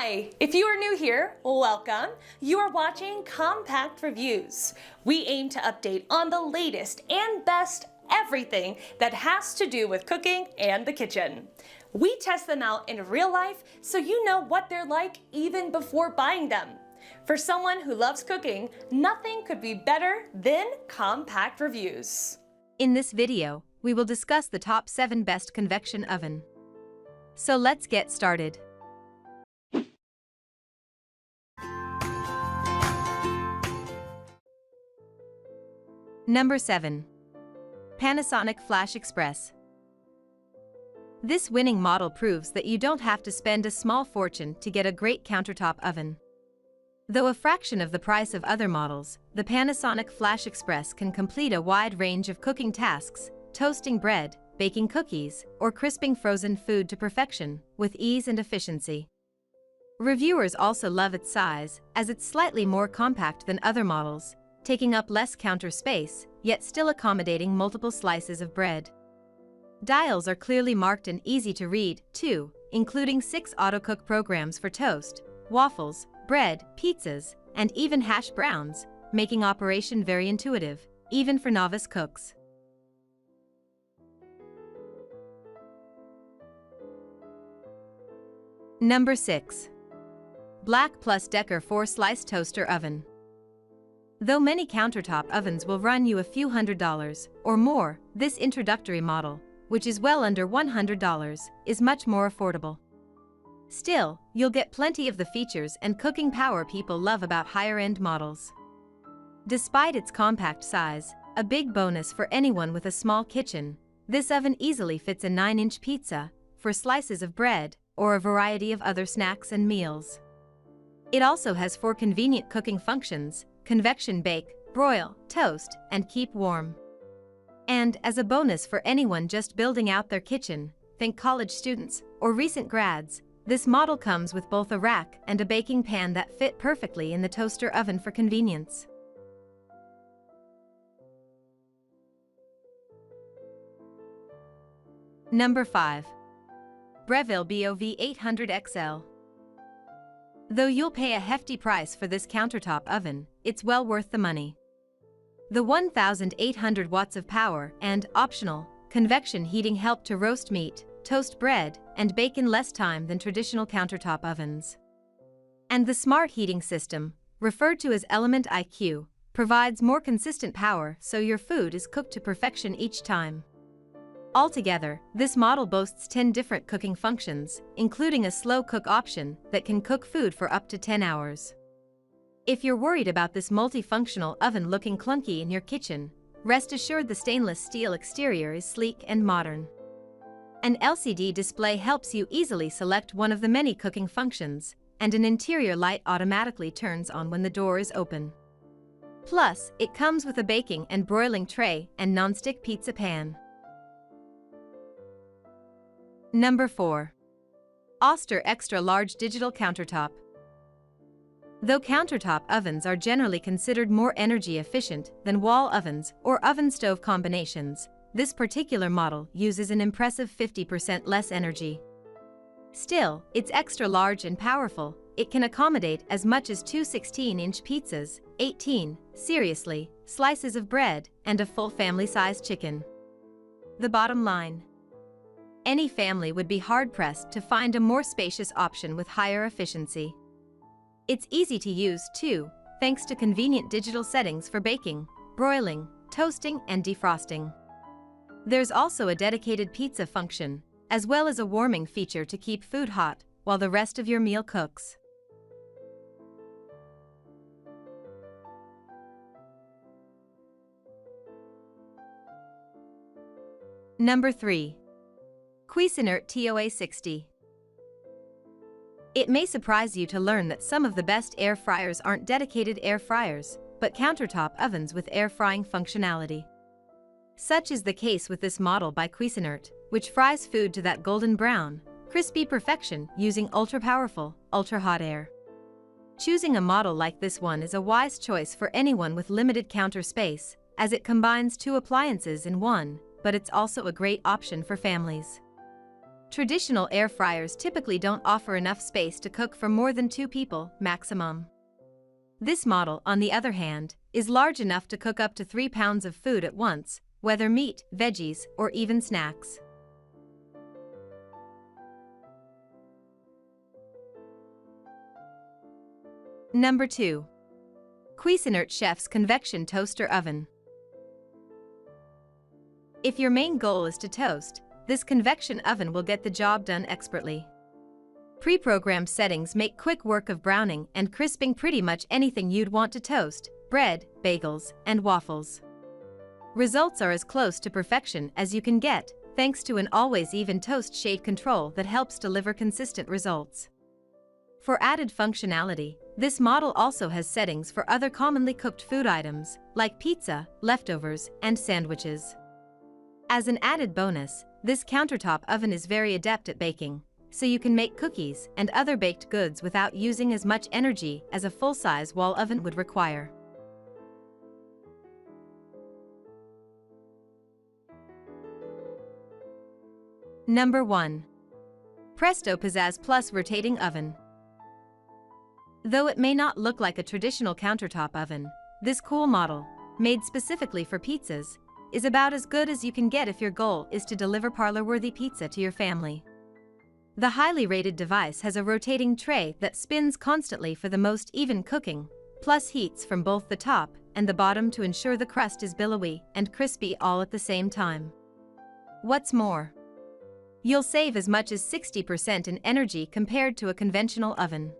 Hi! If you are new here, welcome. You are watching Compact Reviews. We aim to update on the latest and best everything that has to do with cooking and the kitchen. We test them out in real life so you know what they're like even before buying them. For someone who loves cooking, nothing could be better than Compact Reviews. In this video, we will discuss the top 7 best convection oven. So let's get started. Number 7. Panasonic FlashXpress. This winning model proves that you don't have to spend a small fortune to get a great countertop oven. Though a fraction of the price of other models, the Panasonic FlashXpress can complete a wide range of cooking tasks, toasting bread, baking cookies, or crisping frozen food to perfection, with ease and efficiency. Reviewers also love its size, as it's slightly more compact than other models, taking up less counter space, yet still accommodating multiple slices of bread. Dials are clearly marked and easy to read, too, including 6 auto-cook programs for toast, waffles, bread, pizzas, and even hash browns, making operation very intuitive, even for novice cooks. Number 6. BLACK+DECKER 4-Slice Toaster Oven. Though many countertop ovens will run you a few $100s or more, this introductory model, which is well under $100, is much more affordable. Still, you'll get plenty of the features and cooking power people love about higher-end models. Despite its compact size, a big bonus for anyone with a small kitchen, this oven easily fits a 9-inch pizza, for slices of bread, or a variety of other snacks and meals. It also has 4 convenient cooking functions: convection bake, broil, toast, and keep warm. And as a bonus for anyone just building out their kitchen, think college students or recent grads, this model comes with both a rack and a baking pan that fit perfectly in the toaster oven for convenience. Number 5. Breville BOV 800XL. Though you'll pay a hefty price for this countertop oven, it's well worth the money. The 1,800 watts of power and, optional, convection heating help to roast meat, toast bread, and bake in less time than traditional countertop ovens. And the smart heating system, referred to as Element IQ, provides more consistent power so your food is cooked to perfection each time. Altogether, this model boasts 10 different cooking functions, including a slow cook option that can cook food for up to 10 hours. If you're worried about this multifunctional oven looking clunky in your kitchen, rest assured the stainless steel exterior is sleek and modern. An LCD display helps you easily select one of the many cooking functions, and an interior light automatically turns on when the door is open. Plus, it comes with a baking and broiling tray and nonstick pizza pan. Number 4. Oster Extra Large Digital Countertop. Though countertop ovens are generally considered more energy efficient than wall ovens or oven-stove combinations, this particular model uses an impressive 50% less energy. Still, it's extra large and powerful. It can accommodate as much as 2 16-inch pizzas, 18, seriously, slices of bread, and a full family-sized chicken. The bottom line: any family would be hard-pressed to find a more spacious option with higher efficiency. It's easy to use, too, thanks to convenient digital settings for baking, broiling, toasting, and defrosting. There's also a dedicated pizza function, as well as a warming feature to keep food hot while the rest of your meal cooks. Number 3. Cuisinart TOA 60. It may surprise you to learn that some of the best air fryers aren't dedicated air fryers, but countertop ovens with air frying functionality. Such is the case with this model by Cuisinart, which fries food to that golden brown, crispy perfection using ultra-powerful, ultra-hot air. Choosing a model like this one is a wise choice for anyone with limited counter space, as it combines 2 appliances in one, but it's also a great option for families. Traditional air fryers typically don't offer enough space to cook for more than 2 people, maximum. This model, on the other hand, is large enough to cook up to 3 pounds of food at once, whether meat, veggies, or even snacks. Number 2. Cuisinart Chef's Convection Toaster Oven. If your main goal is to toast, this convection oven will get the job done expertly. Pre-programmed settings make quick work of browning and crisping pretty much anything you'd want to toast: bread, bagels, and waffles. Results are as close to perfection as you can get, thanks to an always even toast shade control that helps deliver consistent results. For added functionality, this model also has settings for other commonly cooked food items, like pizza, leftovers, and sandwiches. As an added bonus, this countertop oven is very adept at baking, so you can make cookies and other baked goods without using as much energy as a full-size wall oven would require. Number 1. Presto Pizzazz Plus Rotating Oven. Though it may not look like a traditional countertop oven, this cool model, made specifically for pizzas, is about as good as you can get if your goal is to deliver parlor-worthy pizza to your family. The highly rated device has a rotating tray that spins constantly for the most even cooking, plus heats from both the top and the bottom to ensure the crust is billowy and crispy all at the same time. What's more, you'll save as much as 60% in energy compared to a conventional oven.